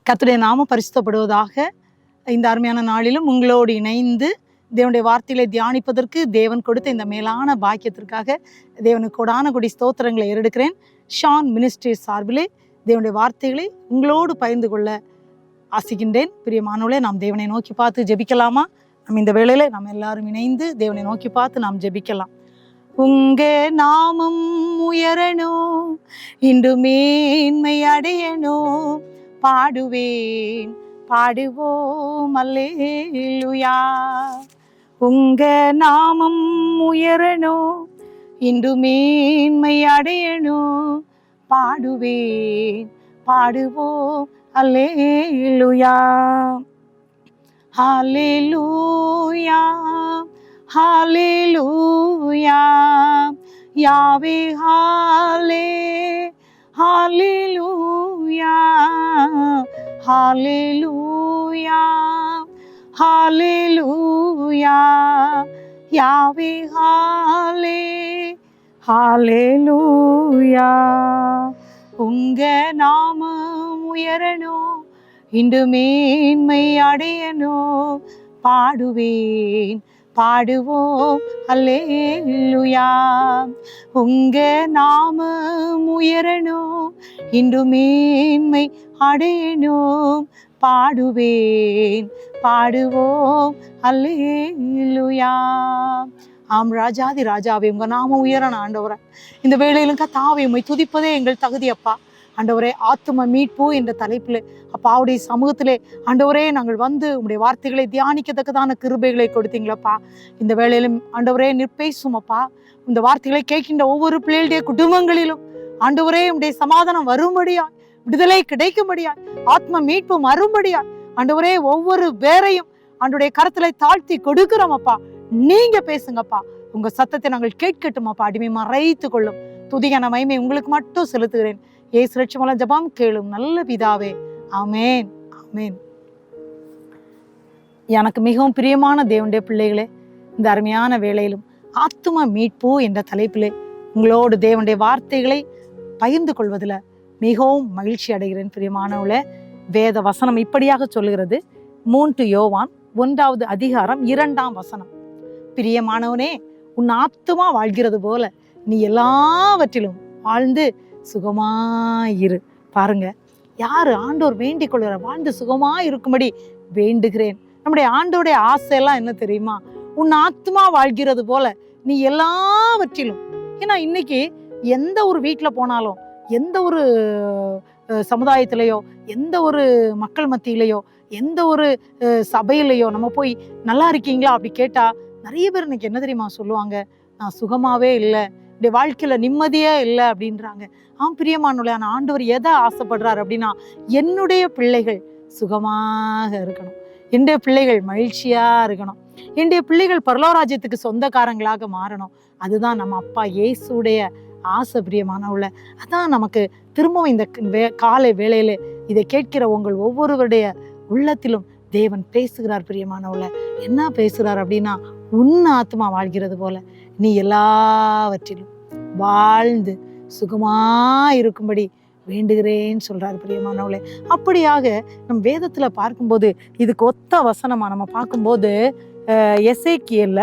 கர்த்தருடைய நாமம் பரிசுத்தப்படுவதாக. இந்த அருமையான நாளிலும் உங்களோடு இணைந்து தேவனுடைய வார்த்தைகளை தியானிப்பதற்கு தேவன் கொடுத்த இந்த மேலான பாக்கியத்திற்காக தேவனுக்கு கொடான கொடி ஸ்தோத்திரங்களை ஏறெடுக்கிறேன். ஷான் மினிஸ்ட்ரி சார்பிலே தேவனுடைய வார்த்தைகளை உங்களோடு பகிர்ந்து கொள்ள ஆசிக்கின்றேன். பிரியமானவர்களே, நாம் தேவனை நோக்கி பார்த்து ஜெபிக்கலாமா? நம்ம இந்த வேளையில நம்ம எல்லாரும் இணைந்து தேவனை நோக்கி பார்த்து நாம் ஜெபிக்கலாம். உங்க நாமம் உயரணும், இன்று மேன்மை அடையணும், பாடுவேன் பாடுவோம் அல்லேலூயா. உங்க நாமம் உயரணும், இன்று மேன்மை அடையணும், பாடுவேன் பாடுவோம் அல்லேலூயா. ஹல்லேலூயா ஹல்லேலூயா யாவே ஹல்லேலூயா ஹல்லேலூயா ஹல்லேலூயா யாவே ஹல்லேலூயா. உங்க நாமம் உயரணும், இன்று மேன்மை அடையணும், பாடுவேன் பாடுவோம் அல்லேலூயா. உங்க நாமம் உயரணும், இன்று மேன்மை அடையணும், பாடுவேன் பாடுவோம் அல்லேலூயா. ஆம் ராஜாதி ராஜாவே, உங்க நாமம் உயரணும் ஆண்டவரே. இந்த வேளையிலும் கர்த்தாவே உம்மை துதிப்பதே எங்கள் தகுதி அப்பா. ஆண்டவரே, ஆத்தும மீட்பு என்ற தலைப்பில் அப்பாவுடைய சமூகத்திலே ஆண்டவரே நாங்கள் வந்து உங்களுடைய வார்த்தைகளை தியானிக்கத்தக்கதான கிருபைகளை கொடுத்தீங்களப்பா. இந்த வேளையிலும் ஆண்டவரே நிற்பேசும் அப்பா. இந்த வார்த்தைகளை கேட்கின்ற ஒவ்வொரு பிள்ளைகளுடைய குடும்பங்களிலும் ஆண்டவரே உங்களுடைய சமாதானம் வரும்படியாய், விடுதலை கிடைக்கும்படியாய், ஆத்ம மீட்பு மறுபடியாய் ஆண்டவரே ஒவ்வொரு பேரையும் ஆண்டவருடைய கரத்துல தாழ்த்தி கொடுக்கிறோம் அப்பா. நீங்க பேசுங்கப்பா. உங்க சத்தத்தை நாங்கள் கேட்கட்டும் அப்பா. அடிமை மறைத்து கொள்ளும். துதியான மகிமை உங்களுக்கு மட்டும் செலுத்துகிறேன். இயேசு ரட்சகர் மூலம் ஜெபம் கேளும் நல்ல பிதாவே, ஆமேன் ஆமேன். எனக்கு மிகவும் பிரியமான தேவனுடைய பிள்ளைகளே, இந்த அருமையான வேளையிலும் ஆத்தும மீட்பு என்ற தலைப்பிலே உங்களோடு தேவனுடைய வார்த்தைகளை பகிர்ந்து கொள்வதில் மிகவும் மகிழ்ச்சி அடைகிறேன். பிரியமானவளே, வேத வசனம் இப்படியாக சொல்கிறது. 3 யோவான் 1வது அதிகாரம் 2ஆம் வசனம். பிரியமானவனே, உன் ஆத்துமா வாழ்கிறது போல நீ எல்லாவற்றிலும் வாழ்ந்து சுகமாயிரு. பாருங்க, யாரு ஆண்டோர் வேண்டிக் கொள்கிற வாழ்ந்து சுகமாய் இருக்கும்படி வேண்டுகிறேன். நம்முடைய ஆண்டோடைய ஆசையெல்லாம் என்ன தெரியுமா? உன் ஆத்மா வாழ்கிறது போல நீ எல்லாவற்றிலும். ஏன்னா இன்னைக்கு எந்த ஒரு வீட்டுல போனாலும், எந்த ஒரு சமுதாயத்திலேயோ, எந்த ஒரு மக்கள் மத்தியிலையோ, எந்த ஒரு சபையிலையோ நம்ம போய் நல்லா இருக்கீங்களா அப்படி கேட்டா நிறைய பேர் இன்னைக்கு என்ன தெரியுமா சொல்லுவாங்க? நான் சுகமாவே இல்லை, இந்த வாழ்க்கையில நிம்மதியே இல்லை அப்படின்றாங்க. பிரியமானவர்களே, ஆண்டவர் எதை ஆசைப்படுறாரு அப்படின்னா, என்னுடைய பிள்ளைகள் சுகமாக இருக்கணும், என்னுடைய பிள்ளைகள் மகிழ்ச்சியா இருக்கணும், என்னுடைய பிள்ளைகள் பரலோராஜ்யத்துக்கு சொந்தக்காரங்களாக மாறணும். அதுதான் நம்ம அப்பா இயேசுடைய ஆசை. பிரியமானவர்களே, அதான் நமக்கு திரும்பவும் இந்த காலை வேளையில இதை கேட்கிற உங்கள் ஒவ்வொருவருடைய உள்ளத்திலும் தேவன் பேசுகிறார். பிரியமானவர்களே, என்ன பேசுகிறார் அப்படின்னா, உன் ஆத்மா வாழ்கிறது போல நீ எல்லாவற்றிலும் வாழ்ந்து சுகமாயிருக்கும்படி வேண்டுகிறேன்னு சொல்றாரு. பிரியமானவர்களே, அப்படியாக நம் வேதத்துல பார்க்கும்போது இதுக்கு ஒத்த வசனமா நம்ம பார்க்கும்போது எசேக்கியேல்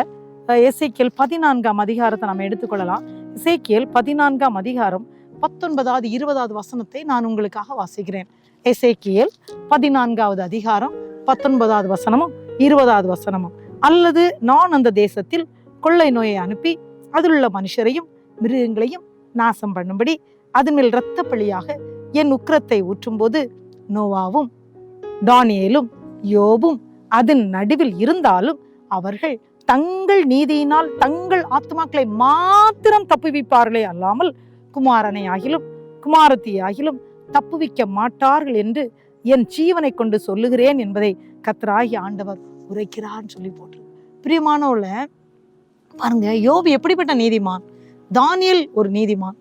14ஆம் அதிகாரத்தை நம்ம எடுத்துக்கொள்ளலாம். எசேக்கியேல் 14ஆம் அதிகாரம் 19வது 20வது வசனத்தை நான் உங்களுக்காக வாசிக்கிறேன். எசேக்கியேல் 14வது அதிகாரம் 19வது வசனமும் 20வது வசனமும். அல்லது நான் அந்த தேசத்தில் கொள்ளை நோயை அனுப்பி அதிலுள்ள மனுஷரையும் மிருகங்களையும் நாசம் பண்ணும்படி அதன் மேல் இரத்த பழியாக என் உக்கிரத்தை ஊற்றும் போது நோவாவும் தானியேலும் யோபும் அதன் நடுவில் இருந்தாலும் அவர்கள் தங்கள் நீதியினால் தங்கள் ஆத்மாக்களை மாத்திரம் தப்புவிப்பார்களே அல்லாமல் குமாரனை ஆகிலும் குமாரத்தி ஆகிலும் தப்புவிக்க மாட்டார்கள் என்று என் ஜீவனை கொண்டு சொல்லுகிறேன் என்பதை கர்த்தராகிய ஆண்டவர் உரைக்கிறான்னு சொல்லி போட்டு. பிரியமானவர்களே, பாருங்க, யோபு எப்படிப்பட்ட நீதிமான், தானியேல் ஒரு நீதிமான்,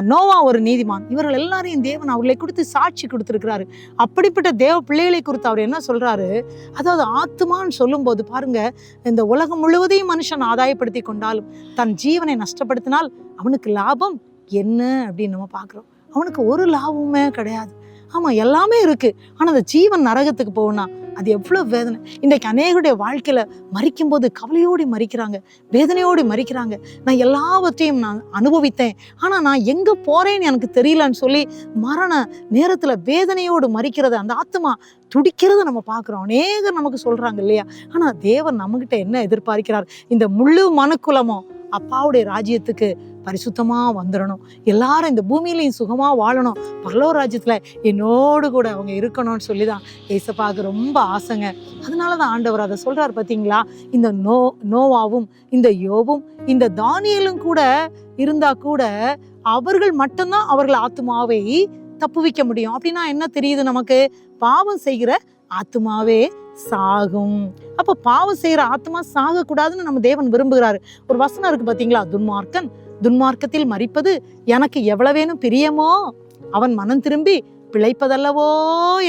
நோவா ஒரு நீதிமான். இவர்கள் எல்லாரையும் தேவன் அவர்களை கொடுத்து சாட்சி கொடுத்திருக்கிறாரு. அப்படிப்பட்ட தேவ பிள்ளைகளை குறித்து அவர் என்ன சொல்றாரு? அதாவது ஆத்துமான்னு சொல்லும் போது பாருங்க, இந்த உலகம் முழுவதையும் மனுஷன் ஆதாயப்படுத்தி கொண்டாலும் தன் ஜீவனை நஷ்டப்படுத்தினால் அவனுக்கு லாபம் என்ன அப்படின்னு நம்ம பார்க்கிறோம். அவனுக்கு ஒரு லாபமுமே கிடையாது. ஆமா, எல்லாமே இருக்கு. ஆனா அந்த ஜீவன் நரகத்துக்கு போகணும்னா அது எவ்வளவு வேதனை. இன்றைக்கு அநேகருடைய வாழ்க்கையில மரிக்கும் போது கவலையோடு மரிக்கிறாங்க, வேதனையோடு மரிக்கிறாங்க. நான் எல்லாவற்றையும் நான் அனுபவித்தேன், ஆனா நான் எங்க போறேன்னு எனக்கு தெரியலன்னு சொல்லி மரண நேரத்துல வேதனையோடு மரிக்கிறத, அந்த ஆத்மா துடிக்கிறத நம்ம பார்க்கிறோம். அநேகர் நமக்கு சொல்றாங்க இல்லையா? ஆனா தேவன் நம்மகிட்ட என்ன எதிர்பார்க்கிறார்? இந்த முழு மனுக்குலமும் அப்பாவுடைய ராஜ்யத்துக்கு பரிசுத்தமா வந்துடணும், எல்லாரும் இந்த பூமியிலையும் சுகமா வாழணும், பரலோக ராஜ்யத்துல என்னோடு கூட அவங்க இருக்கணும்னு சொல்லிதான் ஏசப்பாவுக்கு ரொம்ப ஆசைங்க. அதனாலதான் ஆண்டவர் அதை சொல்றாரு. பார்த்தீங்களா? இந்த நோவாவும் இந்த யோபும் இந்த தானியேலும் கூட இருந்தா கூட அவர்கள் மட்டும்தான் அவர்கள் ஆத்துமாவை தப்புவிக்க முடியும். அப்படின்னா என்ன தெரியுது நமக்கு? பாவம் செய்கிற ஆத்துமாவே சாகும். அப்ப பாவம் செய்யற ஆத்மா சாக கூடாதுன்னு நம்ம தேவன் விரும்புகிறாரு. ஒரு வசனம் இருக்கு பாத்தீங்களா? துன்மார்க்கன் துன்மார்க்கத்தில் மரிப்பது எனக்கு எவ்வளவேனும் பிரியமோ, அவன் மனம் திரும்பி பிழைப்பதல்லவோ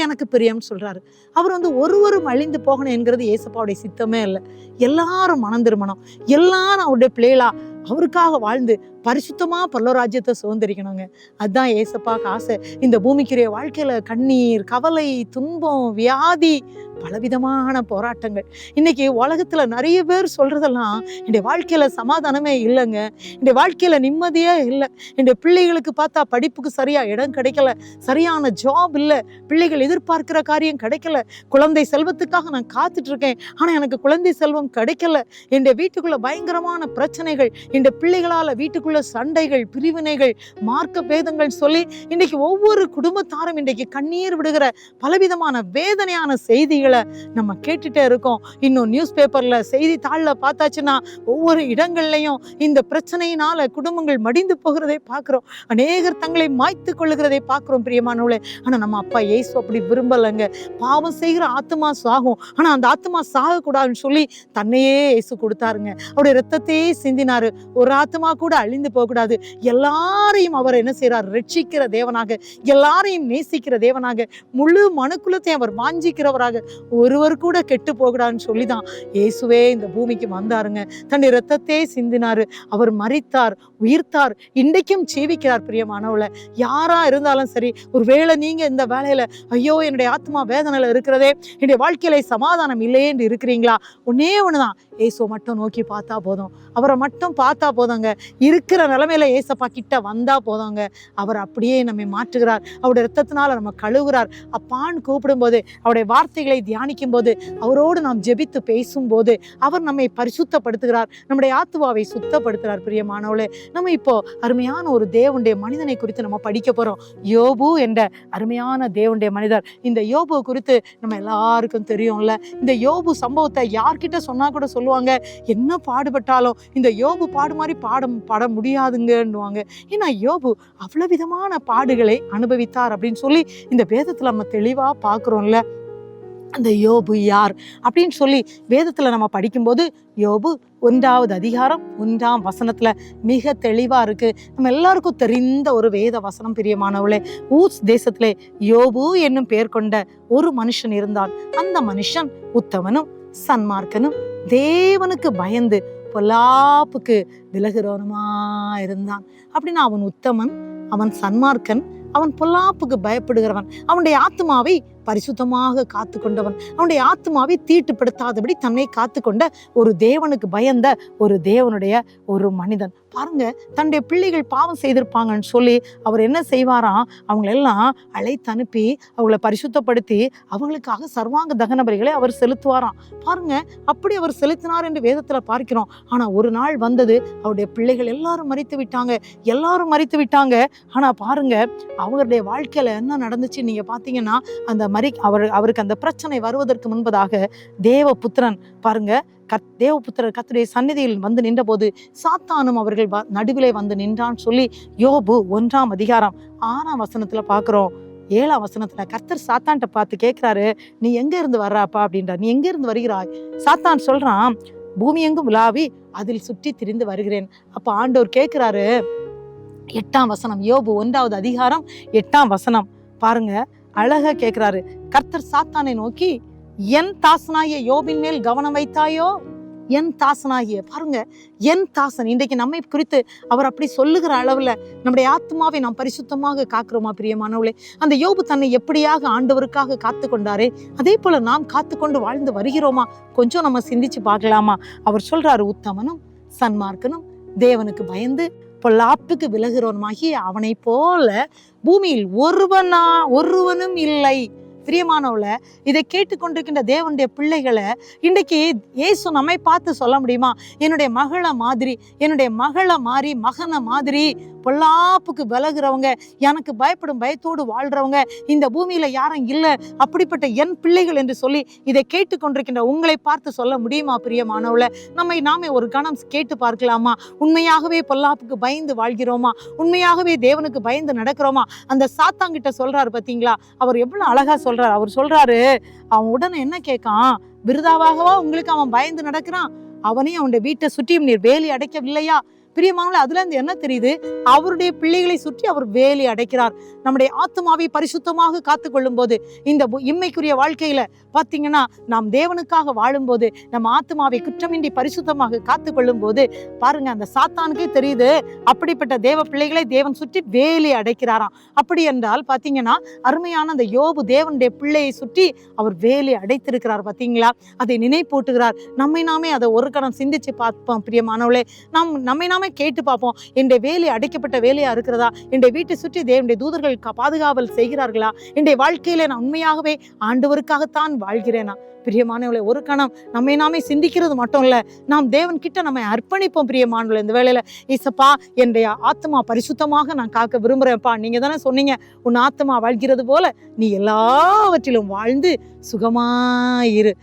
எனக்கு பிரியம்னு சொல்றாரு. அவர் ஒருவரும் அழிந்து போகணும் என்கிறது ஏசப்பாவுடைய சித்தமே இல்லை. எல்லாரும் மனம் திரும்பணும், எல்லாரும் அவருடைய பிள்ளைகளா அவருக்காக வாழ்ந்து பரிசுத்தமா பரலோராஜ்யத்தை சுதந்திரிக்கணுங்க. அதுதான் ஏசப்பாக்கு ஆசை. இந்த பூமிக்குரிய வாழ்க்கையில கண்ணீர், கவலை, துன்பம், வியாதி, பலவிதமான போராட்டங்கள். இன்னைக்கு உலகத்துல நிறைய பேர் சொல்றதெல்லாம், என்னுடைய வாழ்க்கையில சமாதானமே இல்லைங்க, என்னுடைய வாழ்க்கையில நிம்மதியே இல்லை, என்னுடைய பிள்ளைகளுக்கு பார்த்தா படிப்புக்கு சரியா இடம் கிடைக்கல, சரியான ஜாப் இல்லை, பிள்ளைகள் எதிர்பார்க்கிற காரியம் கிடைக்கல, குழந்தை செல்வத்துக்காக நான் காத்துட்டு இருக்கேன், ஆனா எனக்கு குழந்தை செல்வம் கிடைக்கல, என்னுடைய வீட்டுக்குள்ள பயங்கரமான பிரச்சனைகள், இந்த பிள்ளைகளால வீட்டுக்குள்ள சண்டைகள், பிரிவினைகள், மார்க்க பேதங்கள் சொல்லி இன்னைக்கு ஒவ்வொரு குடும்பத்தாரும் இன்றைக்கு கண்ணீர் விடுகிற பலவிதமான வேதனையான செய்திகளை நம்ம கேட்டுட்டே இருக்கோம். இன்னும் நியூஸ் பேப்பர்ல, செய்தித்தாள்ல பார்த்தாச்சுன்னா ஒவ்வொரு இடங்கள்லையும் இந்த பிரச்சனையினால குடும்பங்கள் மடிந்து போகிறதை பார்க்கிறோம், அநேகர் தங்களை மாய்த்து கொள்ளுகிறதை பார்க்கிறோம். பிரியமானவளே, ஆனா நம்ம அப்பா இயேசு அப்படி விரும்பலைங்க. பாவம் செய்கிற ஆத்மா சாகும், ஆனா அந்த ஆத்மா சாக கூடாதுன்னு சொல்லி தன்னையே இயேசு கொடுத்தாருங்க. அவருடைய ரத்தத்தையே சிந்தினாரு. ஒரு ஆத்மா கூட அழிந்து போக கூடாது. எல்லாரையும் அவர் என்ன செய்யறார்? ரட்சிக்கிற தேவனாக, எல்லாரையும் நேசிக்கிற தேவனாக, முழு மனுக்குலத்தை அவர் வாஞ்சிக்கிறவராக, ஒருவர் கூட கெட்டு போகக்கூடாதுன்னு சொல்லிதான் இயேசுவே இந்த பூமிக்கு வந்தாருங்க. தன்னுடைய ரத்தத்தை சிந்தினாரு, அவர் மரித்தார், உயிர்த்தார், இன்றைக்கும் ஜீவிக்கிறார். பிரியமானவளை, யாரா இருந்தாலும் சரி, ஒருவேளை நீங்க இந்த வேலையில ஐயோ என்னுடைய ஆத்மா வேதனையில இருக்கிறதே, என்னுடைய வாழ்க்கையில சமாதானம் இல்லையே என்று இருக்கிறீங்களா? ஒன்னே ஒண்ணுதான், இயேசுவை மட்டும் நோக்கி பார்த்தா போதும், அவரை மட்டும் பார்த்தா போதுங்க. இருக்கிற நிலைமையில ஏசப்பா கிட்ட வந்தா போதுங்க, அவர் அப்படியே நம்மை மாற்றுகிறார். அவருடைய ரத்தத்தினால நம்ம கழுவுகிறார். அப்பான்னு கூப்பிடும் போது, அவருடைய வார்த்தைகளை தியானிக்கும் போது, அவரோடு நாம் ஜெபித்து பேசும்போது அவர் நம்மை பரிசுத்தப்படுத்துகிறார், நம்முடைய ஆத்துவாவை சுத்தப்படுத்துகிறார். பிரியமானவளே, நம்ம இப்போ அருமையான ஒரு தேவனுடைய மனிதனை குறித்து நம்ம படிக்க போறோம். யோபு என்ற அருமையான தேவனுடைய மனிதர். இந்த யோபு குறித்து நம்ம எல்லாருக்கும் தெரியும்ல. இந்த யோபு சம்பவத்தை யார்கிட்ட சொன்னா கூட சொல்லுவாங்க, என்ன பாடுபட்டாலும் இந்த யோபு பாடு மாதிரி பாட முடியாதுங்கன்னுவாங்க. ஏன்னா யோபு அவ்வளவு விதமான பாடுகளை அனுபவித்தார் அப்படின்னு சொல்லி இந்த வேதத்துல நம்ம தெளிவா பார்க்கிறோம்ல. அந்த யோபு யார் அப்படின்னு சொல்லி வேதத்துல நம்ம படிக்கும்போது, யோபு 1வது அதிகாரம் 1ஆம் வசனத்துல மிக தெளிவா இருக்கு. நம்ம எல்லாருக்கும் தெரிந்த ஒரு வேத வசனம். பிரியமானவளே, ஊஸ் தேசத்திலே யோபு என்னும் பெயர் கொண்ட ஒரு மனுஷன் இருந்தான். அந்த மனுஷன் உத்தமனும் சன்மார்க்கனும் தேவனுக்கு பயந்து பொல்லாப்புக்கு விலகுறவனுமா இருந்தான். அப்படின்னா அவன் உத்தமன், அவன் சன்மார்க்கன், அவன் பொல்லாப்புக்கு பயப்படுகிறவன், அவனுடைய ஆத்மாவை பரிசுத்தமாக காத்து கொண்டவன், அவனுடைய ஆத்மாவை தீட்டுப்படுத்தாதபடி தன்னை காத்து கொண்ட ஒரு தேவனுக்கு பயந்த ஒரு தேவனுடைய ஒரு மனிதன். பாருங்க, தன்னுடைய பிள்ளைகள் பாவம் செய்திருப்பாங்கன்னு சொல்லி அவர் என்ன செய்வாராம்? அவங்களெல்லாம் அழைத்து அனுப்பி அவங்களை பரிசுத்தப்படுத்தி அவங்களுக்காக சர்வாங்க தகன பலிகளை அவர் செலுத்துவாராம். பாருங்க, அப்படி அவர் செலுத்தினார் என்று வேதத்துல பார்க்கிறோம். ஆனா ஒரு நாள் வந்தது, அவருடைய பிள்ளைகள் எல்லாரும் மரித்து விட்டாங்க. ஆனா பாருங்க, அவருடைய வாழ்க்கையில என்ன நடந்துச்சு நீங்க பாத்தீங்கன்னா, அந்த அவருக்கு அந்த பிரச்சனை வருவதற்கு முன்பதாக தேவபுத்திரன் பாருங்க, தேவபுத்திரர் கர்த்தருடைய சந்நிதியில் வந்து நின்ற போது சாத்தானும் அவர்கள் நடுவிலே வந்து நின்றான்னு சொல்லி யோபு 1ஆம் அதிகாரம் 6ஆம் வசனத்துல பாக்குறோம். 7ஆம் வசனத்துல கர்த்தர் சாத்தான்ட்ட பார்த்து கேட்கிறாரு, நீ எங்க இருந்து வர்றாப்பா அப்படின்றார். நீ எங்க இருந்து வருகிறாய்? சாத்தான் சொல்றான், பூமி எங்கும் உலாவி அதில் சுற்றி திரிந்து வருகிறேன். அப்ப ஆண்டவர் கேட்கிறாரு, 8ஆம் வசனம், யோபு 1வது அதிகாரம் 8ஆம் வசனம் பாருங்க, அழகா கேட்கிறாரு. கர்த்தர் சாத்தானை நோக்கி, என் தாசனாய யோபின் மேல் கவனம் வைத்தாயோ? என் தாசனாகிய, பாருங்க, என் தாசன். இன்றைக்கு நம்மை குறித்து அவர் அப்படி சொல்லுகிற அளவுல நம்முடைய ஆத்மாவை நாம் பரிசுத்தமாக காக்கிறோமா பிரியமானவர்களே? அந்த யோபு தன்னை எப்படியாக ஆண்டவருக்காக காத்து கொண்டாரே, அதே போல நாம் காத்து கொண்டு வாழ்ந்து வருகிறோமா? கொஞ்சம் நம்ம சிந்திச்சு பார்க்கலாமா? அவர் சொல்றாரு, உத்தமனும் சன்மார்க்கனும் தேவனுக்கு பயந்து பொல்லாப்புக்கு விலகிறவனுமாகி அவனை போல பூமியில் ஒருவனும் இல்லை. பிரியமானவள, இதை கேட்டுக்கொண்டிருக்கின்ற தேவனுடைய பிள்ளைகளை இன்றைக்கு இயேசு நம்மை பார்த்து சொல்ல முடியுமா? என்னுடைய மகளை மாதிரி, என்னுடைய மகளை மாறி, மகனை மாதிரி பொல்லாப்புக்கு விலகிறவங்க, எனக்கு பயப்படும் பயத்தோடு வாழ்றவங்க இந்த பூமியில யாரும் இல்லை, அப்படிப்பட்ட என் பிள்ளைகள் என்று சொல்லி இதை கேட்டுக்கொண்டிருக்கின்ற உங்களை பார்த்து சொல்ல முடியுமா பிரியமானவள? நாமே ஒரு கணம் கேட்டு பார்க்கலாமா? உண்மையாகவே பொல்லாப்புக்கு பயந்து வாழ்கிறோமா? உண்மையாகவே தேவனுக்கு பயந்து நடக்கிறோமா? அந்த சாத்தாங்கிட்ட சொல்றாரு பார்த்தீங்களா, அவர் எவ்வளவு அழகா சொல்றாரு. அவர் சொல்றாரு, அவன் உடனே என்ன கேட்கான்? விருதாவாகவா உங்களுக்கு அவன் பயந்து நடக்கிறான்? அவனையும் அவனுடைய வீட்டை சுற்றியும் நீர் வேலி அடைக்கவில்லையா? பிரியமானவர்களே, அதுல இருந்து என்ன தெரியுது? அவருடைய பிள்ளைகளை சுற்றி அவர் வேலி அடைக்கிறார். நம்முடைய ஆத்மாவை பரிசுத்தமாக காத்து கொள்ளும் போது, இந்த இம்மைக்குரிய வாழ்க்கையில பாத்தீங்கன்னா நாம் தேவனுக்காக வாழும்போது, நம்ம ஆத்மாவை குற்றமின்றி பரிசுத்தமாக காத்து கொள்ளும் போது பாருங்க, அந்த சாத்தானுக்கே தெரியுது அப்படிப்பட்ட தேவ பிள்ளைகளை தேவன் சுற்றி வேலி அடைக்கிறாராம். அப்படி என்றால் பாத்தீங்கன்னா அருமையான அந்த யோபு தேவனுடைய பிள்ளையை சுற்றி அவர் வேலி அடைத்திருக்கிறார். பாத்தீங்களா? அதை நினைப்பூட்டுகிறார். நம்மை நாமே அதை ஒரு கணம் சிந்திச்சு பார்ப்போம் பிரியமானவர்களே. நம்மை நாமே கேட்டு பார்ப்போம். என்னுடைய வேலி அடைக்கப்பட்ட வேலையா இருக்கிறதா? என்னுடைய வீட்டை சுற்றி தேவனுடைய தூதர்கள் பாதுகாவல் செய்கிறார்களா? என்னுடைய வாழ்க்கையில நான் உண்மையாகவே ஆண்டவருக்காகத்தான் வாழ்கிறேனா? பிரியமானவர்களே, ஒரு கணம் நம்மை நாமே சிந்திக்கிறது மட்டும் இல்ல, நாம் தேவன் கிட்ட நம்ம அர்ப்பணிப்போம் பிரியமானவர்களே. இந்த வேளையில, இயேசப்பா, என்னுடைய ஆத்மா பரிசுத்தமாக நான் காக்க விரும்புறேன்ப்பா. நீங்க தானே சொன்னீங்க, உன் ஆத்மா வாழ்கிறது போல நீ எல்லாவற்றிலும் வாழ்ந்து சுகமாயிரு.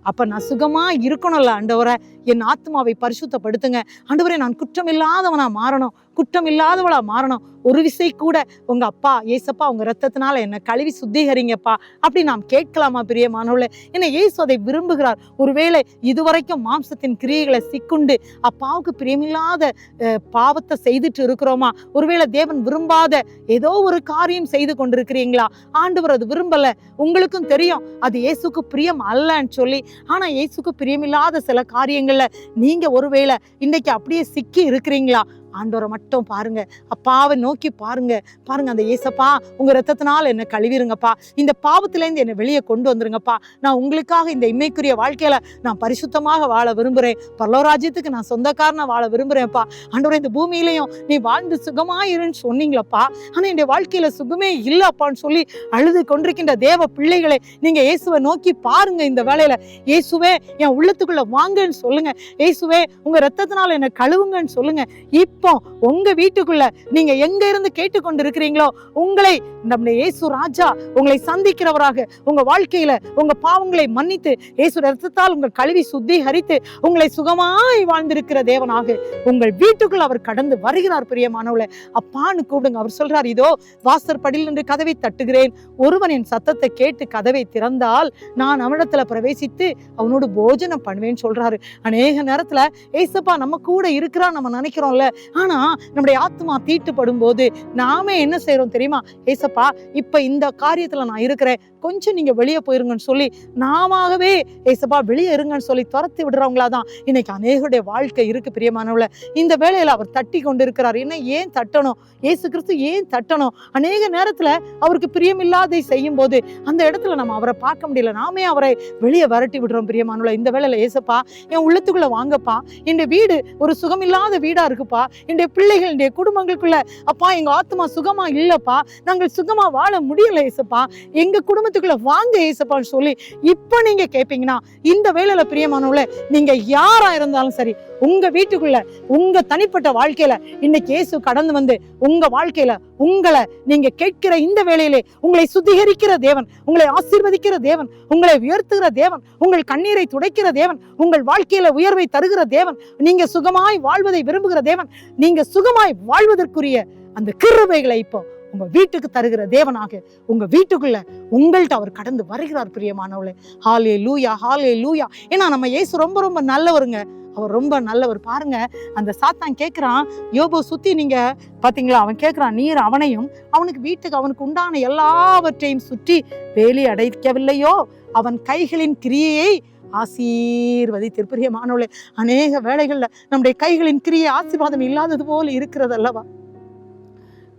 அப்ப நான் சுகமா இருக்கணும்ல ஆண்டவரே, என் ஆத்மாவை பரிசுத்தப்படுத்துங்க ஆண்டவரே. நான் குற்றம் இல்லாதவனா மாறணும், குற்றம் இல்லாதவளா மாறணும். ஒரு விசை கூட உங்க அப்பா ஏசப்பா உங்க ரத்தத்தினால என்னை கழுவி சுத்திகரிங்கப்பா அப்படி நாம் கேட்கலாமா பிரியமானவர்களே? ஏன்னா இயேசு அதை விரும்புகிறார். ஒருவேளை இதுவரைக்கும் மாம்சத்தின் கிரியைகளை சிக்குண்டு அப்பாவுக்கு பிரியமில்லாத பாவத்தை செய்துட்டு இருக்கிறோமா? ஒருவேளை தேவன் விரும்பாத ஏதோ ஒரு காரியம் செய்து கொண்டிருக்கிறீங்களா? ஆண்டவர் அது விரும்பல, உங்களுக்கும் தெரியும் அது இயேசுக்கு பிரியம் அல்லன்னு சொல்லி. ஆனா இயேசுக்கு பிரியமில்லாத சில காரியங்கள்ல நீங்க ஒருவேளை இன்னைக்கு அப்படியே சிக்கி இருக்கிறீங்களா? ஆண்டவரை மட்டும் பாருங்க, அப்பாவை நோக்கி பாருங்க. அந்த ஏசப்பா உங்க ரத்தத்தினால என்ன கழுவிருங்கப்பா, இந்த பாவத்திலேருந்து என்னை வெளியே கொண்டு வந்துருங்கப்பா. நான் உங்களுக்காக இந்த இம்மைக்குரிய வாழ்க்கையில நான் பரிசுத்தமாக வாழ விரும்புறேன், பரலோராஜ்யத்துக்கு நான் சொந்தக்காரனா வாழ விரும்புறேன்ப்பா. ஆண்டவரே, இந்த பூமியிலையும் நீ வாழ்ந்து சுகமாயிருன்னு சொன்னீங்களப்பா, ஆனா இந்த வாழ்க்கையில சுகமே இல்லப்பான்னு சொல்லி அழுது கொண்டிருக்கின்ற தேவ பிள்ளைகளை நீங்க இயேசுவை நோக்கி பாருங்க. இந்த வேளையில இயேசுவே என் உள்ளத்துக்குள்ள வாங்கன்னு சொல்லுங்க. இயேசுவே உங்க ரத்தத்தினால என்ன கழுவுங்கன்னு சொல்லுங்க. இப்போ உங்க வீட்டுக்குள்ள நீங்க எங்க இருந்து கேட்டுக்கொண்டு இருக்கிறீங்களோ, உங்களை நம்முடைய இயேசு ராஜா உங்களை சந்திக்கிறவராக, உங்க வாழ்க்கையில உங்க பாவங்களை மன்னித்து இயேசு ரத்தத்தால் உங்கள் கழுவி சுத்திகரித்து உங்களை சுகமாய் வாழ்ந்திருக்கிற தேவனாக உங்கள் வீட்டுக்குள்ள அவர் கடந்து வருகிறார். பிரியமானவர்களே, அப்பான்னு கூப்பிடுங்க. அவர் சொல்றார், இதோ வாசற்படியில் நின்று கதவை தட்டுகிறேன், ஒருவன் என் சத்தத்தை கேட்டு கதவை திறந்தால் நான் அவனிடத்துல பிரவேசித்து அவனோடு போஜனம் பண்ணுவேன்னு சொல்றாரு. அநேக நேரத்துல ஏசப்பா நம்ம கூட இருக்கிறா நம்ம நினைக்கிறோம்ல, ஆனா நம்முடைய ஆத்மா தீட்டுப்படும் போது நாமே என்ன செய்யறோம் தெரியுமா? ஏசப்பா, இப்ப இந்த காரியத்துல நான் இருக்கிறேன், கொஞ்சம் நீங்க வெளியே போயிருங்கன்னு சொல்லி நாமவே ஏசப்பா வெளியே இருங்கன்னு சொல்லி துரத்தி விடுறவங்களாதான் இன்னைக்கு அநேகருடைய வாழ்க்கை இருக்கு. பிரியமானவள, இந்த வேளையில அவர் தட்டி கொண்டு இருக்கிறார். என்ன ஏன் தட்டணும்? இயேசு கிறிஸ்து ஏன் தட்டணும்? அநேக நேரத்துல அவருக்கு பிரியமில்லாதை செய்யும் போது அந்த இடத்துல நம்ம அவரை பார்க்க முடியல, நாமே அவரை வெளியே விரட்டி விடுறோம். பிரியமானவள, இந்த வேளையில ஏசப்பா என் உள்ளத்துக்குள்ள வாங்கப்பா, என் வீடு ஒரு சுகமில்லாத வீடா இருக்குப்பா, என்னுடைய பிள்ளைகள் என்னுடைய குடும்பங்களுக்குள்ள அப்பா எங்க ஆத்மா சுகமா இல்லப்பா, நாங்கள் சுகமா வாழ முடியல ஏசப்பா, எங்க குடும்பத்துக்குள்ள வாங்க ஏசப்பான்னு சொல்லி இப்ப நீங்க கேட்பீங்கன்னா, இந்த வேளையில பிரியமானவங்கள, நீங்க யாரா இருந்தாலும் சரி, உங்க வீட்டுக்குள்ள உங்க தனிப்பட்ட வாழ்க்கையில இன்னைக்கு இயேசு கடந்து வந்து உங்க வாழ்க்கையில உங்களை நீங்க கேட்கிற இந்த வேளையிலே உங்களை சுத்திகரிக்கிற தேவன், உங்களை ஆசீர்வதிக்கிற தேவன், உங்களை உயர்த்துகிற தேவன், உங்கள் கண்ணீரை துடைக்கிற தேவன், உங்கள் வாழ்க்கையில உயர்வை தருகிற தேவன், நீங்க சுகமாய் வாழ்வதை விரும்புகிற தேவன், நீங்க சுகமாய் வாழ்வதற்குரிய அந்த கிருபைகளை இப்போ உங்க வீட்டுக்கு தருகிற தேவனாக உங்க வீட்டுக்குள்ள உங்கள்கிட்ட அவர் கடந்து வருகிறார். பிரியமானவளே, ஹல்லேலூயா, ஹல்லேலூயா. ஏன்னா நம்ம இயேசு ரொம்ப ரொம்ப நல்லவருங்க, அவர் ரொம்ப நல்லவர். பாருங்க, அந்த சாத்தான் கேட்கிறான், யோபு சுத்தி நீங்க பாத்தீங்களா, அவன் கேட்கிறான், நீர் அவனையும் அவனுக்கு வீட்டுக்கு அவனுக்கு உண்டான எல்லாவற்றையும் சுற்றி வேலி அடைக்கவில்லையோ? அவன் கைகளின் கிரியையை ஆசீர்வதித்தீர். பிரியமானவர்களே, அநேக வேளைகள்ல நம்முடைய கைகளின் கிரியை ஆசீர்வாதம் இல்லாதது போல இருக்கிறது அல்லவா?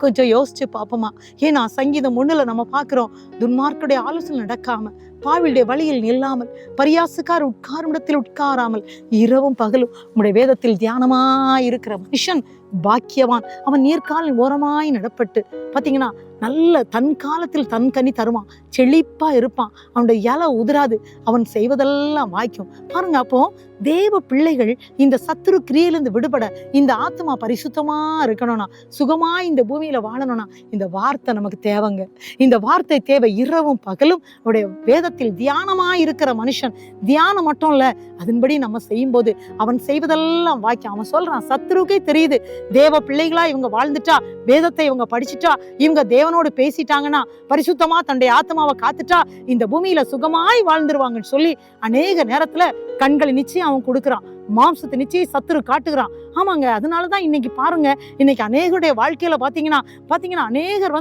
கொஞ்சம் யோசிச்சு பார்ப்போமா? ஏன்னா சங்கீதம் 1 நம்ம பார்க்கிறோம், துன்மார்க்குடைய ஆலோசனை நடக்காம, பாவியுடைய வழியில் நில்லாமல், பரியாசக்கார் உட்காரும் இடத்தில் உட்காராமல், இரவும் பகலும் உம்முடைய வேதத்தில் தியானமாயிருக்கிற மனுஷன் பாக்கியவான். அவன் நீர்க்காலின் ஓரமாய் நடப்பட்டு பார்த்தீங்கன்னா நல்ல தன் காலத்தில் தன் கனி தருவான், செழிப்பா இருப்பான், அவனுடைய இலை உதிராது, அவன் செய்வதெல்லாம் வாய்க்கும். பாருங்க, அப்போ தேவ பிள்ளைகள் இந்த சத்துரு கிரியையிலிருந்து விடுபட, இந்த ஆத்மா பரிசுத்தமா இருக்கணும்னா, சுகமா இந்த பூமியில வாழணும்னா, இந்த வார்த்தை நமக்கு தேவைங்க. இந்த வார்த்தை தேவை. இரவும் பகலும் அவருடைய வேதத்தில் தியானமா இருக்கிற மனுஷன், தியானம் மட்டும் இல்ல, அதன்படி நம்ம செய்யும் போது அவன் செய்வதெல்லாம் வாய்க்கும். அவன் சொல்றான், சத்துருக்கே தெரியுது, தேவ பிள்ளைகளா இவங்க வாழ்ந்துட்டா, வேதத்தை இவங்க படிச்சுட்டா, இவங்க தேவனோடு பேசிட்டாங்கன்னா, பரிசுத்தமா தன்னுடைய ஆத்மாவை காத்துட்டா, இந்த பூமியில சுகமாய் வாழ்ந்துருவாங்கன்னு சொல்லி அநேக நேரத்துல கண்களை நிச்சயம் அவன் கொடுக்குறான், மாம்சத்தை நிச்சயம் சத்துரு காட்டுகிறான். ஆமாங்க, அதனாலதான் இன்னைக்கு பாருங்க, இன்னைக்கு அநேகருடைய வாழ்க்கையில பாத்தீங்கன்னா அநேகர்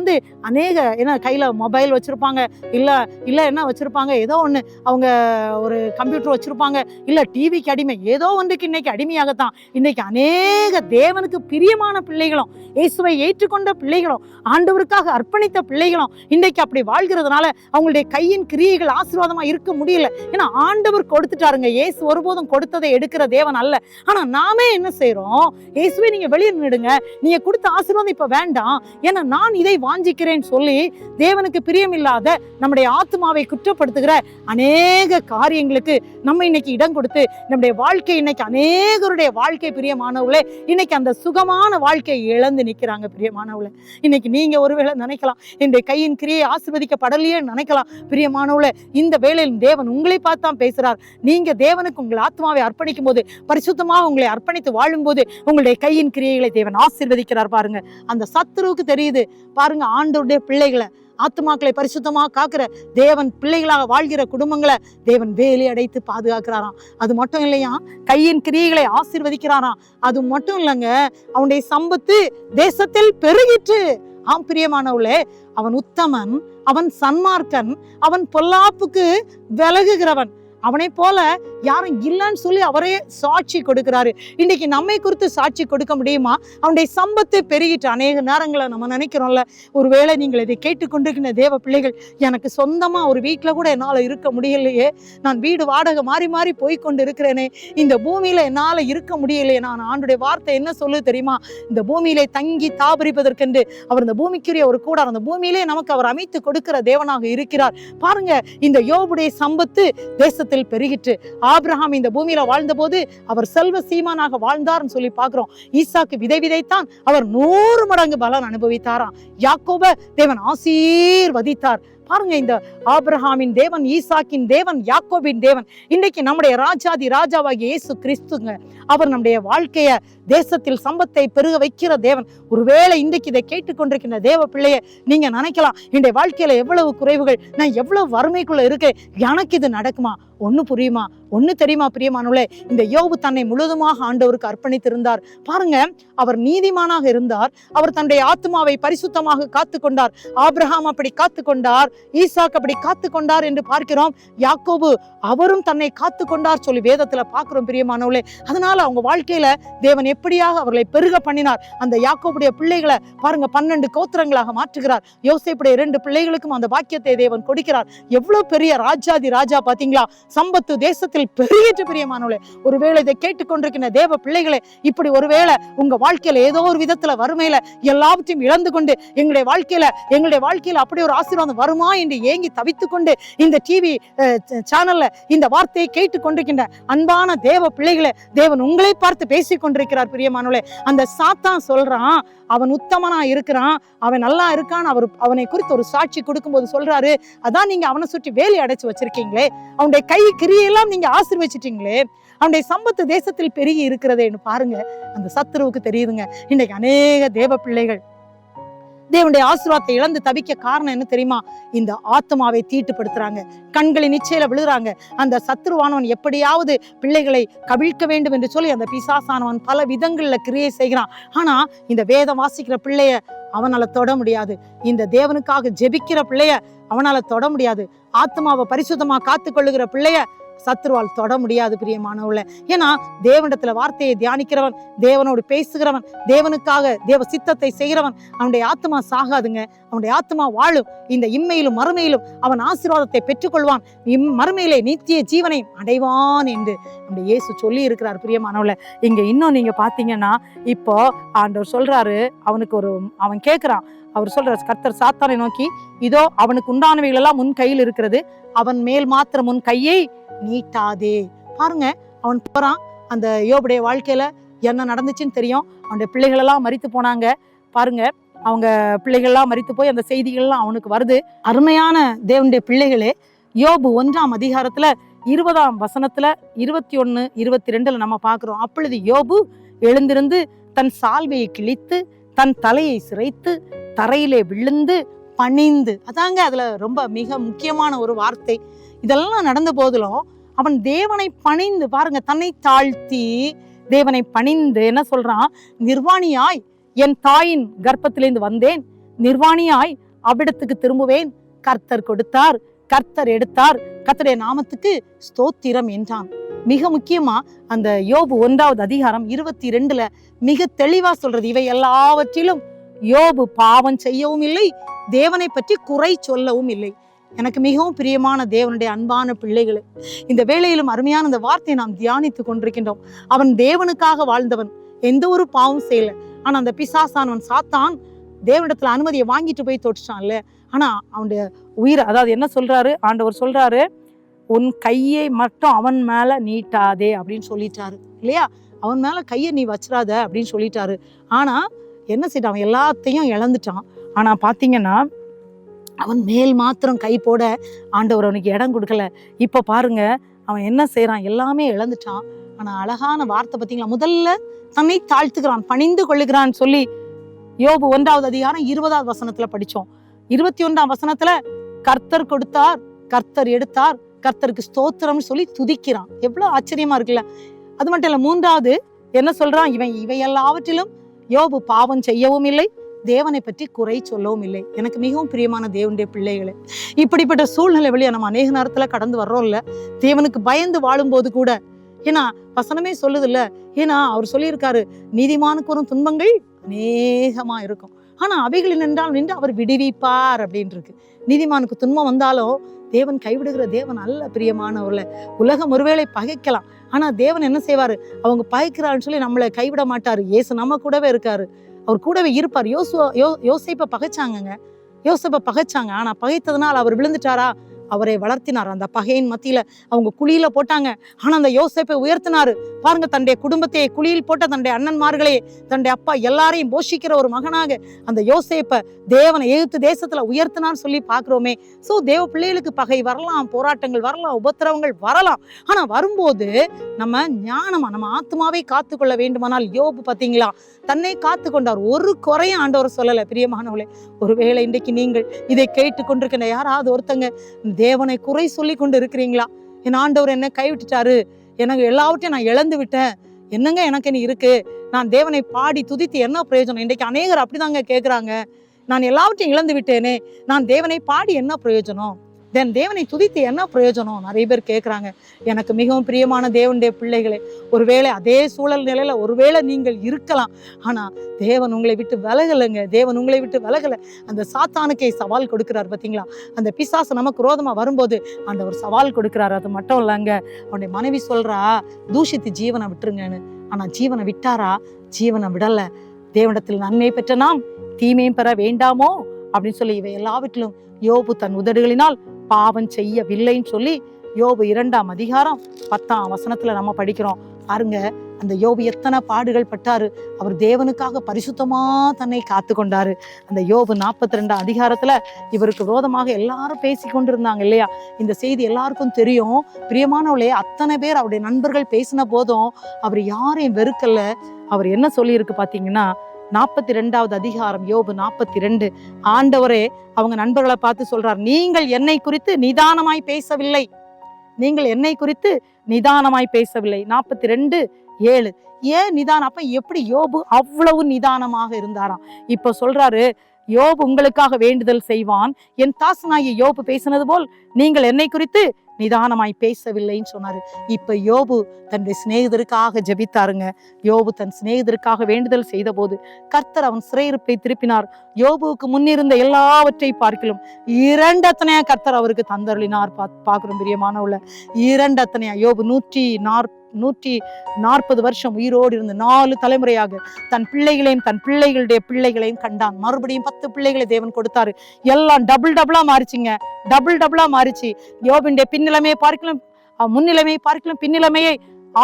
என்ன கையில மொபைல் வச்சிருப்பாங்க, இல்ல என்ன வச்சிருப்பாங்க, ஏதோ ஒண்ணு அவங்க ஒரு கம்ப்யூட்டர் வச்சிருப்பாங்க, இல்ல டிவிக்கு அடிமை, ஏதோ ஒன்றுக்கு இன்னைக்கு அடிமையாகத்தான் இன்னைக்கு அநேக தேவனுக்கு பிரியமான பிள்ளைகளும், இயேசுவை ஏற்றுக்கொண்ட பிள்ளைகளும், ஆண்டவருக்காக அர்ப்பணித்த பிள்ளைகளும் இன்னைக்கு அப்படி வாழ்கிறதுனால அவங்களுடைய கையின் கிரியைகள் ஆசீர்வாதமா இருக்க முடியல. ஏன்னா ஆண்டவர் கொடுத்துட்டாருங்க. இயேசு ஒருபோதும் கொடுத்ததை எடுக்கிற தேவன் அல்ல. ஆனா நாமே என்ன செய்யறோம்? இயேசுவே நீங்க வெளியே நிடுங்க, நீங்க கொடுத்த ஆசீர்வாதம் இப்ப வேண்டாம், ஏன்னா நான் இதை வாஞ்சிக்கிறேன்னு சொல்லி தேவனுக்கு பிரியமில்லாத நம்முடைய ஆத்மாவை குற்றப்படுத்துகிற அநேக காரியங்களுக்கு நம்ம இன்னைக்கு இடம் கொடுத்து நம்முடைய வாழ்க்கை, இன்னைக்கு அநேகருடைய வாழ்க்கை பிரியமானவர்களே, இன்னைக்கு அந்த சுகமான வாழ்க்கையை இழந்து நிற்கிறாங்க. பிரியமானவர்களே, இன்னைக்கு நீங்க ஒருவேளை நினைக்கலாம், என்னுடைய கையின் கிரியை ஆசீர்வதிக்கப்படலையே நினைக்கலாம். பிரியமானவர்களே, இந்த வேளையில் தேவன் உங்களை பார்த்து தான் பேசுறார். நீங்க தேவனுக்கு உங்கள் ஆத்மாவை அர்ப்பணிக்கும் போது, பரிசுத்தமாக உங்களை அர்ப்பணித்து வாழும்போது உங்களுடைய கையின் கிரியைகளை தேவன் ஆசீர்வதிக்கிறார். பாருங்க, அந்த சத்துருவுக்கு தெரியுது. பாருங்க, ஆண்டவருடைய பிள்ளைகளை, ஆத்மாக்களை பரிசுத்தமா காக்கிற தேவன் பிள்ளைகளாக வாழ்கிற குடும்பங்களை தேவன் வேலி அடைத்து பாதுகாக்கிறாராம். அது மட்டும் இல்லையா, கையின் கிரியைகளை ஆசீர்வதிக்கிறாராம். அது மட்டும் இல்லைங்க, அவனுடைய சம்பத்து தேசத்தில் பெருகிற்று. ஆம் பிரியமானவர்களே, அவன் உத்தமன், அவன் சன்மார்க்கன், அவன் பொல்லாப்புக்கு விலகுகிறவன், அவனை போல யாரும் இல்லைன்னு சொல்லி அவரே சாட்சி கொடுக்கிறாரு. இன்னைக்கு நம்மை குறித்து சாட்சி கொடுக்க முடியுமா? அவனுடைய சம்பத்தை பெருகிட்டு. அநேக நேரங்களை நம்ம நினைக்கிறோம்ல, ஒருவேளை நீங்கள் இதை கேட்டுக்கொண்டிருக்கிற தேவ பிள்ளைகள், எனக்கு சொந்தமா ஒரு வீட்டுல கூட என்னால இருக்க முடியலையே, நான் வீடு வாடகை மாறி மாறி போய்கொண்டு இருக்கிறேனே, இந்த பூமியில என்னால இருக்க முடியலையே. நான் ஆண்டுடைய வார்த்தை என்ன சொல்லு தெரியுமா? இந்த பூமியிலே தங்கி தாபரிப்பதற்கென்று அவர் இந்த பூமிக்குரிய ஒரு கூடாரம், அந்த பூமியிலே நமக்கு அவர் அமைத்து கொடுக்கிற தேவனாக இருக்கிறார். பாருங்க, இந்த யோபுடைய சம்பத்து தேசத்தில் பெருகிட்டு. ஆபிரகாம் இந்த பூமியில வாழ்ந்த போது அவர் செல்வ சீமானாக வாழ்ந்தார்னு சொல்லி பார்க்கிறோம். ஈசாக்கு விதை விதைத்தான், அவர் 100 மடங்கு பலன் அனுபவித்தாராம். யாக்கோபை தேவன் ஆசீர்வதித்தார். பாருங்க, இந்த ஆபிரகாமின் தேவன், ஈசாக்கின் தேவன், யாக்கோபின் தேவன் இன்னைக்கு நம்முடைய ராஜாதி ராஜாவாகிய இயேசு கிறிஸ்துங்க. அவர் நம்முடைய வாழ்க்கைய தேசத்தில் சம்பத்தை பெருக வைக்கிற தேவன். ஒருவேளை இன்றைக்கு இதை கேட்டுக்கொண்டிருக்கின்ற தேவ பிள்ளைய நீங்க நினைக்கலாம், என்னுடைய வாழ்க்கையில எவ்வளவு குறைவுகள், நான் எவ்வளவு வறுமைக்குள்ள இருக்கேன், எனக்கு இது நடக்குமா? ஒண்ணு புரியுமா? ஒண்ணு தெரியுமா? பிரியமானவர்களே, இந்த யோபு தன்னை முழுதுமாக ஆண்டவருக்கு அர்ப்பணித்திருந்தார். பாருங்க, அவர் நீதிமானாக இருந்தார், அவர் தன்னுடைய ஆத்மாவை பரிசுத்தமாக காத்து கொண்டார். ஆபிரகாம் அப்படி காத்து கொண்டார், ஈசாக் அப்படி காத்து கொண்டார் என்று பார்க்கிறோம். யாக்கோபு அவரும் தன்னை காத்து கொண்டார் சொல்லி வேதத்துல பார்க்கிறோம். பிரியமானவர்களே, அதனால அவங்க வாழ்க்கையில தேவன் எப்படியாக அவர்களை பெருக பண்ணினார். அந்த யாக்கோபுடைய பிள்ளைகளை பாருங்க 12 கோத்திரங்களாக மாற்றுகிறார். யோசேப்புடைய 2 பிள்ளைகளுக்கும் அந்த பாக்கியத்தை தேவன் கொடுக்கிறார். எவ்வளவு பெரிய ராஜாதி ராஜா பாத்தீங்களா? சம்பத்து தேசத்தில் பெருகிட்டு. பிரியமானவர்களே, ஒருவேளை இதை கேட்டுக்கொண்டிருக்கிற தேவ பிள்ளைகளை, இப்படி ஒருவேளை உங்க வாழ்க்கையில ஏதோ ஒரு விதத்துல வறுமையில எல்லாவற்றையும் இழந்து கொண்டு எங்களுடைய வாழ்க்கையில அப்படி ஒரு ஆசீர்வாதம் வருமா என்று ஏங்கி தவித்துக் கொண்டு இந்த டிவி சேனல்ல இந்த வார்த்தையை கேட்டுக் கொண்டிருக்கின்ற அன்பான தேவ பிள்ளைகளை தேவன் உங்களை பார்த்து பேசிக் கொண்டிருக்கிறார். பிரியமானவர்களே, அந்த சாத்தான் சொல்றான், அவன் உத்தமனா இருக்கிறான், அவன் நல்லா இருக்கான், அவனை குறித்து ஒரு சாட்சி கொடுக்கும் போது சொல்றாரு, அதான் நீங்க அவனை சுற்றி வேலி அடைச்சு வச்சிருக்கீங்களே, அவனுடைய கை கிரியெல்லாம் நீங்க ஆசீர்வச்சிட்டீங்களே, அவனுடைய சம்பத்து தேசத்தில் பெருகி இருக்கிறதேன்னு பாருங்க. அந்த சத்துருவுக்கு தெரியுதுங்க. இன்னைக்கு அநேக தேவ பிள்ளைகள் தேவனுடைய ஆசீர்வாதத்தை இழந்து தவிக்க காரணம் என்ன தெரியுமா? இந்த ஆத்மாவை தீட்டுப்படுத்துறாங்க, கண்களின் நிச்சயில விழுறாங்க. அந்த சத்துருவானவன் எப்படியாவது பிள்ளைகளை கவிழ்க்க வேண்டும் என்று சொல்லி அந்த பிசாசானவன் பல விதங்கள்ல கிரியை செய்கிறான். ஆனா இந்த வேதம் வாசிக்கிற பிள்ளைய அவனால தொட முடியாது. இந்த தேவனுக்காக ஜெபிக்கிற பிள்ளைய அவனால தொட முடியாது. ஆத்மாவை பரிசுத்தமா காத்து கொள்ளுகிற பிள்ளைய சத்துருவால் தொட முடியாது பிரியமானவர்களே. ஏன்னா தேவனிடத்துல வார்த்தையை தியானிக்கிறவன், தேவனோடு பேசுகிறவன், தேவனுக்காக தேவ சித்தத்தை செய்கிறவன், அவனுடைய ஆத்மா சாகாதுங்க, அவனுடைய ஆத்மா வாழும். இந்த இம்மையிலும் மறுமையிலும் அவன் ஆசீர்வாதத்தை பெற்றுக்கொள்வான், மறுமையிலே நித்திய ஜீவனை அடைவான் என்று நம்முடைய இயேசு சொல்லி இருக்கிறார் பிரியமானவர்களே. இங்க இன்னும் நீங்க பாத்தீங்கன்னா, இப்போ ஆண்டவர் சொல்றாரு, அவன் கேட்கிறான், அவர் சொல்றாரு, கர்த்தர் சாத்தானை நோக்கி, இதோ அவனுக்கு உண்டானவைகள் எல்லாம் உன் கையில் இருக்கிறது, அவன் மேல் மாத்திரம் உன் கையை நீட்டாதே. பாருங்க, அவன் போறான். அந்த யோபுடைய வாழ்க்கையில என்ன நடந்துச்சுன்னு தெரியும். அவனுடைய பிள்ளைகள் எல்லாம் மரித்து போனாங்க. பாருங்க, அவங்க பிள்ளைகள்லாம் மரித்து போய் அந்த செய்திகள்லாம் அவனுக்கு வருது. அருமையான தேவனுடைய பிள்ளைகளே, யோபு 1ஆம் அதிகாரத்துல 20ஆம் வசனத்துல 21, 22 நம்ம பார்க்கிறோம். அப்பொழுது யோபு எழுந்திருந்து தன் சால்வையை கிழித்து தன் தலையை சிரைத்து தரையிலே விழுந்து பணிந்து, அதாங்க அதுல ரொம்ப மிக முக்கியமான ஒரு வார்த்தை. இதெல்லாம் நடந்த போதிலும் அவன் தேவனை பணிந்து, பாருங்க, தன்னை தாழ்த்தி தேவனை பணிந்து என்ன சொல்றான், நிர்வாணியாய் என் தாயின் கர்ப்பத்திலிருந்து வந்தேன், நிர்வாணியாய் அவ்விடத்துக்கு திரும்புவேன், கர்த்தர் கொடுத்தார், கர்த்தர் எடுத்தார், கர்த்தருடைய நாமத்துக்கு ஸ்தோத்திரம் என்றான். மிக முக்கியமா அந்த யோபு 1ஆவது அதிகாரம் 22ல மிக தெளிவா சொல்றது, இவை எல்லாவற்றிலும் யோபு பாவம் செய்யவும் இல்லை, தேவனை பற்றி குறை சொல்லவும் இல்லை. எனக்கு மிகவும் பிரியமான தேவனுடைய அன்பான பிள்ளைகளே, இந்த வேளையிலும் அருமையான இந்த வார்த்தையை நாம் தியானித்துக் கொண்டிருக்கின்றோம். அவன் தேவனுக்காக வாழ்ந்தவன், எந்த ஒரு பாவம் செய்யல. ஆனா அந்த பிசாசானவன் சாத்தான் தேவனிடத்துல அனுமதியை வாங்கிட்டு போய் தொட்டுச்சான்ல. ஆனா அவனுடைய உயிரை, அதாவது என்ன சொல்றாரு ஆண்டவர், சொல்றாரு, உன் கையை மட்டும் அவன் மேல நீட்டாதே அப்படின்னு சொல்லிட்டாரு இல்லையா. அவன் மேல கையை நீ வச்சிடாத அப்படின்னு சொல்லிட்டாரு. ஆனா என்ன செய்ய, அவன் எல்லாத்தையும் இழந்துட்டான். ஆனா பாத்தீங்கன்னா அவன் மேல் மாத்திரம் கை போட ஆண்டவர் அவனுக்கு இடம் கொடுக்கல. இப்ப பாருங்க, அவன் என்ன செய்யறான், எல்லாமே இழந்துட்டான். ஆனா அழகான வார்த்தை பார்த்தீங்களா, முதல்ல தன்னை தாழ்த்துக்கிறான், பணிந்து கொள்ளுகிறான் சொல்லி யோபு 1ஆவது அதிகாரம் 20ஆவது வசனத்துல படிச்சோம். 21ஆம் வசனத்துல கர்த்தர் கொடுத்தார், கர்த்தர் எடுத்தார், கர்த்தருக்கு ஸ்தோத்திரம் சொல்லி துதிக்கிறான். எவ்வளவு ஆச்சரியமா இருக்குல்ல. அது மட்டும் இல்ல, 3ஆவது என்ன சொல்றான், இவை எல்லாவற்றிலும் யோபு பாவம் செய்யவும் இல்லை, தேவனை பற்றி குறை சொல்லவும் இல்லை. எனக்கு மிகவும் பிரியமான தேவனுடைய பிள்ளைகளே, இப்படிப்பட்ட சூழ்நிலை வழியா நம்ம அநேக நேரத்துல கடந்து வர்றோம்ல, தேவனுக்கு பயந்து வாழும்போது கூட. ஏன்னா வசனமே சொல்லுது இல்ல, ஏன்னா அவர் சொல்லியிருக்காரு, நீதிமானுக்கு வரும் துன்பங்கள் அநேகமா இருக்கும், ஆனா அவைகளில் நின்று அவர் விடுவிப்பார் அப்படின்னு இருக்கு. நீதிமானுக்கு துன்பம் வந்தாலும் தேவன் கைவிடுகிற தேவன் அல்ல பிரியமானவர்ல. உலகம் ஒருவேளை பகைக்கலாம், ஆனா தேவன் என்ன செய்வாரு, அவங்க பகைக்கிறான்னு சொல்லி நம்மளை கைவிட மாட்டாரு. இயேசு நம்ம கூடவே இருக்காரு, அவர் கூடவே இருப்பார். யோசேப்பை பகைச்சாங்கங்க, யோசேப்பை பகைச்சாங்க. ஆனா பகைத்ததுனால அவர் விழுந்துட்டாரா, அவரை வளர்த்தினார். அந்த பகையின் மத்தியில அவங்க குழியில போட்டாங்க, ஆனா அந்த யோசேப்பை உயர்த்தினாரு. பாருங்க, தன்னுடைய குடும்பத்தை குழியில் போட்ட தன்னுடைய அண்ணன்மார்களே, தன்னுடைய அப்பா எல்லாரையும் போஷிக்கிற ஒரு மகனாக அந்த யோசேப்பை தேவனை எகிப்து தேசத்துல உயர்த்தினான்னு சொல்லி பாக்குறோமே. சோ தேவ பிள்ளைகளுக்கு பகை வரலாம், போராட்டங்கள் வரலாம், உபத்திரவங்கள் வரலாம். ஆனா வரும்போது நம்ம ஞானமா நம்ம ஆத்மாவை காத்துக்கொள்ள வேண்டுமானால், யோபு பாத்தீங்களா, தன்னை காத்து கொண்டார், ஒரு குறையும் ஆண்டவர் சொல்லல. பிரியமானவளே, ஒருவேளை இன்றைக்கு நீங்கள் இதை கேட்டு கொண்டிருக்கின்ற யாராவது ஒருத்தங்க தேவனை குறை சொல்லி கொண்டு இருக்கிறீங்களா, என் ஆண்டவர் என்ன கைவிட்டுட்டாரு, எனக்கு எல்லாவற்றையும் நான் இழந்து விட்டேன், என்னங்க எனக்கு நீ இருக்கு, நான் தேவனை பாடி துதித்து என்ன பிரயோஜனம்? இன்றைக்கு அநேகர் அப்படிதாங்க கேட்குறாங்க, நான் எல்லாவற்றையும் இழந்து விட்டேனே, நான் தேவனை பாடி என்ன பிரயோஜனம், தேவனை துதித்து என்ன பிரயோஜனம்? நிறைய பேர் கேட்குறாங்க. எனக்கு மிகவும் பிரியமான தேவனுடைய பிள்ளைகளே, ஒருவேளை அதே சூழல் நிலையில ஒருவேளை நீங்கள் இருக்கலாம், ஆனா தேவன் உங்களை விட்டு விலகலைங்க, தேவன் உங்களை விட்டு விலகலை. அந்த சாத்தானுக்கே சவால் கொடுக்கிறார் பார்த்தீங்களா, அந்த பிசாசு நமக்கு விரோதமா வரும்போது ஆண்டவர் சவால் கொடுக்கிறார். அது மட்டும் இல்லைங்க, அவனுடைய மனைவி சொல்றா, தூஷித்து ஜீவனை விட்டுருங்கன்னு. ஆனா ஜீவனை விட்டாரா? ஜீவனை விடல. தேவனிடத்தில் நன்மை பெற்ற நாம் தீமையும் பெற வேண்டாமோ அப்படின்னு சொல்லி, இவை எல்லாவற்றிலும் யோபு தன் உதடுகளினால் பாவம் செய்யவில்லைன்னு சொல்லி யோபு 2ஆம் அதிகாரம் 10ஆம் வசனத்துல நம்ம படிக்கிறோம். பாருங்க, அந்த யோபு எத்தனை பாடுகள் பட்டாரு, அவர் தேவனுக்காக பரிசுத்தமா தன்னை காத்து கொண்டாரு. அந்த யோபு 42ஆம் அதிகாரத்துல இவருக்கு விரோதமாக எல்லாரும் பேசி கொண்டிருந்தாங்க இல்லையா, இந்த செய்தி எல்லாருக்கும் தெரியும். பிரியமானவளே, அத்தனை பேர் அவருடைய நண்பர்கள் பேசின போதும் அவர் யாரையும் வெறுக்கல. அவர் என்ன சொல்லி இருக்கு பாத்தீங்கன்னா, 42ஆவது அதிகாரம் யோபு 42, ஆண்டவரே அவங்க நண்பர்களை பார்த்து சொல்றார், நீங்கள் என்னை குறித்து நிதானமாய் பேசவில்லை, நீங்கள் என்னை குறித்து நிதானமாய் பேசவில்லை. 42:7. ஏன் நிதானம்? அப்ப எப்படி யோபு அவ்வளவு நிதானமாக இருந்தாராம்? இப்ப சொல்றாரு, யோபு உங்களுக்காக வேண்டுதல் செய்வான், என் தாசனாகிய யோபு பேசினது போல் நீங்கள் என்னை குறித்து நிதானமாய் பேசவில்லைன்னு சொன்னாரு. இப்ப யோபு தன்னுடைய சிநேகிதருக்காக ஜெபித்தாருங்க. யோபு தன் சிநேகிதருக்காக வேண்டுதல் செய்த போது கர்த்தர் அவன் சிறையிருப்பை திருப்பினார். யோபுவுக்கு முன்னிருந்த எல்லாவற்றை பார்க்கிலும் இரண்டத்தனையா கர்த்தர் அவருக்கு தந்தருளினார். பார்க்கிறோம் பிரியமானவர்கள, இரண்டத்தனையா. யோபு 140 வருஷம் உயிரோடு இருந்து 4 தலைமுறையாக தன் பிள்ளைகளையும் தன் பிள்ளைகளுடைய பிள்ளைகளையும் கண்டான். மறுபடியும் 10 பிள்ளைகளை தேவன் கொடுத்தாரு. எல்லாம் டபுளா மாறிச்சுங்க. டபுளா மாறிச்சு. யோபினுடைய பின்னிலைமையை பார்க்கலாம், முன்னிலைமையை பார்க்கலாம், பின்னிலைமையை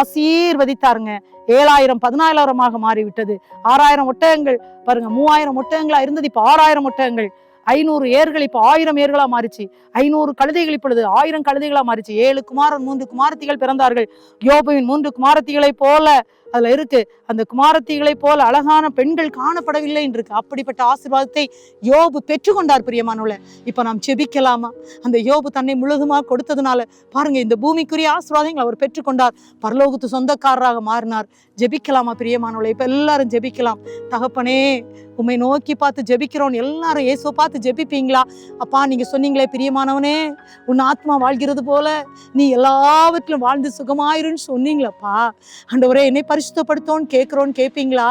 ஆசீர்வதித்தாருங்க. 7000 14,000 மாறிவிட்டது. 6000 ஒட்டகங்கள் பாருங்க, 3000 ஒட்டகங்களா இருந்தது இப்ப 6000 ஒட்டகங்கள். 500 ஏர்கள் இப்ப 1000 ஏர்களா மாறிச்சு. 500 கழுதைகள் இப்பொழுது 1000 கழுதைகளா மாறிச்சு. 7 குமாரன் 3 குமாரத்திகள் பிறந்தார்கள். யோபுவின் 3 குமாரத்திகளை போல அதுல இருக்கு. அந்த குமாரத்திகளை போல அழகான பெண்கள் காணப்படவில்லை என்று இருக்கு. அப்படிப்பட்ட ஆசீர்வாதத்தை யோபு பெற்றுக்கொண்டார். பிரியமானவளே, இப்ப நாம் ஜெபிக்கலாமா? அந்த யோபு தன்னை முழுதுமா கொடுத்ததுனால பாருங்க, இந்த பூமிக்குரிய ஆசீர்வாதங்கள் அவர் பெற்றுக்கொண்டார். பரலோகத்து சொந்தக்காரராக மாறினார். ஜெபிக்கலாமா பிரியமானவளே? இப்ப எல்லாரும் ஜெபிக்கலாம். தகப்பனே, உம்மை நோக்கி பார்த்து ஜெபிக்கிறோம். எல்லாரும் இயேசுவை பார்த்து ஜெபிப்பீங்களா? அப்பா, நீங்க சொன்னீங்களே, பிரியமானவனே, உன் ஆத்மா வாழ்கிறது போல நீ எல்லாவற்றிலும் வாழ்ந்து சுகமாயிருன்னு சொன்னீங்களப்பா. ஆண்டவரே, என்னை பரிசுத்தப்படுத்தோன்னு கேட்பீங்களா?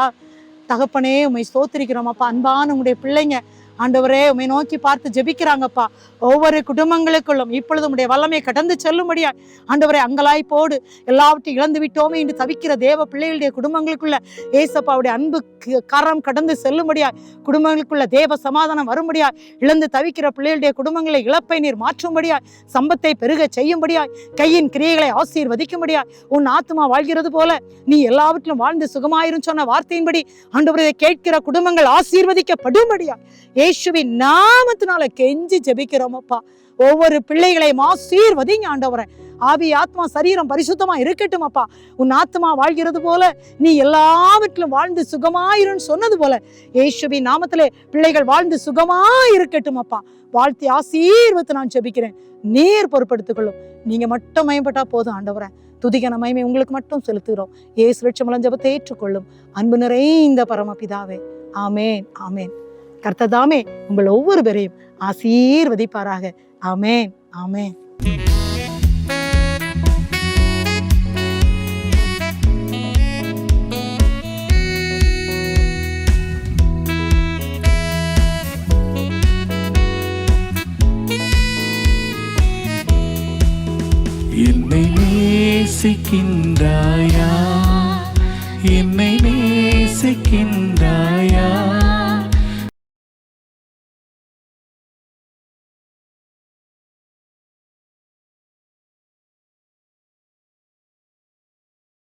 தகப்பனே, உம்மை ஸ்தோத்திரிக்கிறோம் அப்பா. அன்பான உங்களுடைய பிள்ளைங்க ஆண்டவரே உம்மை நோக்கி பார்த்து ஜெபிக்கிறாங்கப்பா. ஒவ்வொரு குடும்பங்களுக்குள்ளும் இப்பொழுது உடைய வல்லமை கடந்து செல்லும்படியா ஆண்டவரே, அங்கலாய்ப்போடு எல்லாவற்றையும் இழந்து விட்டோமே என்று தவிக்கிற தேவ பிள்ளைகளுடைய குடும்பங்களுக்குள்ள ஏசப்பாவுடைய அன்பு கரம் கடந்து செல்லும்படியா, குடும்பங்களுக்குள்ள தேவ சமாதானம் வரும்படியா, இழந்து தவிக்கிற பிள்ளைகளுடைய குடும்பங்களை இழப்பை நீர் மாற்றும்படியா, சம்பத்தை பெருக செய்யும்படியா, கையின் கிரியைகளை ஆசீர்வதிக்கும்படியா, உன் ஆத்மா வாழ்கிறது போல நீ எல்லாவற்றிலும் வாழ்ந்து சுகமாயிரும் சொன்ன வார்த்தையின்படி ஆண்டவரே கேட்கிற குடும்பங்கள் ஆசீர்வதிக்கப்படும்படியா இயேசுவின் நாமத்தினால கெஞ்சி ஜெபிக்கிறோம் அப்பா. ஒவ்வொரு பிள்ளைகளையும் ஆசீர்வதிங்க ஆண்டவரே. ஆவி ஆத்மா சரீரம் பரிசுத்தமா இருக்கட்டும் அப்பா. உன் ஆத்மா வாழ்கிறது போல நீ எல்லாவற்றிலும் வாழ்ந்து சுகமாயிருன்னு சொன்னது போல இயேசுவின் நாமத்திலே பிள்ளைகள் வாழ்ந்து சுகமாயிருக்கட்டும் அப்பா. வாழ்த்தி ஆசீர்வத்தை நான் ஜெபிக்கிறேன். நீர் பொறுப்படுத்திக் கொள்ளும். நீங்க மட்டும் மயம்பட்டா போதும் ஆண்டவரே. துதிகன மகிமை உங்களுக்கு மட்டும் செலுத்துகிறோம். இயேசு ரட்சமலன் ஜெபத்தை ஏற்றுக்கொள்ளும் அன்பு நிறைந்த பரமபிதாவே. ஆமேன், ஆமேன். கர்த்ததாமே உங்கள் ஒவ்வொரு பேரையும் ஆசீர்வதிப்பாராக. ஆமேன், ஆமேன். என்னை நேசிக்கின்றாயா? என்னை நேசிக்கின்ற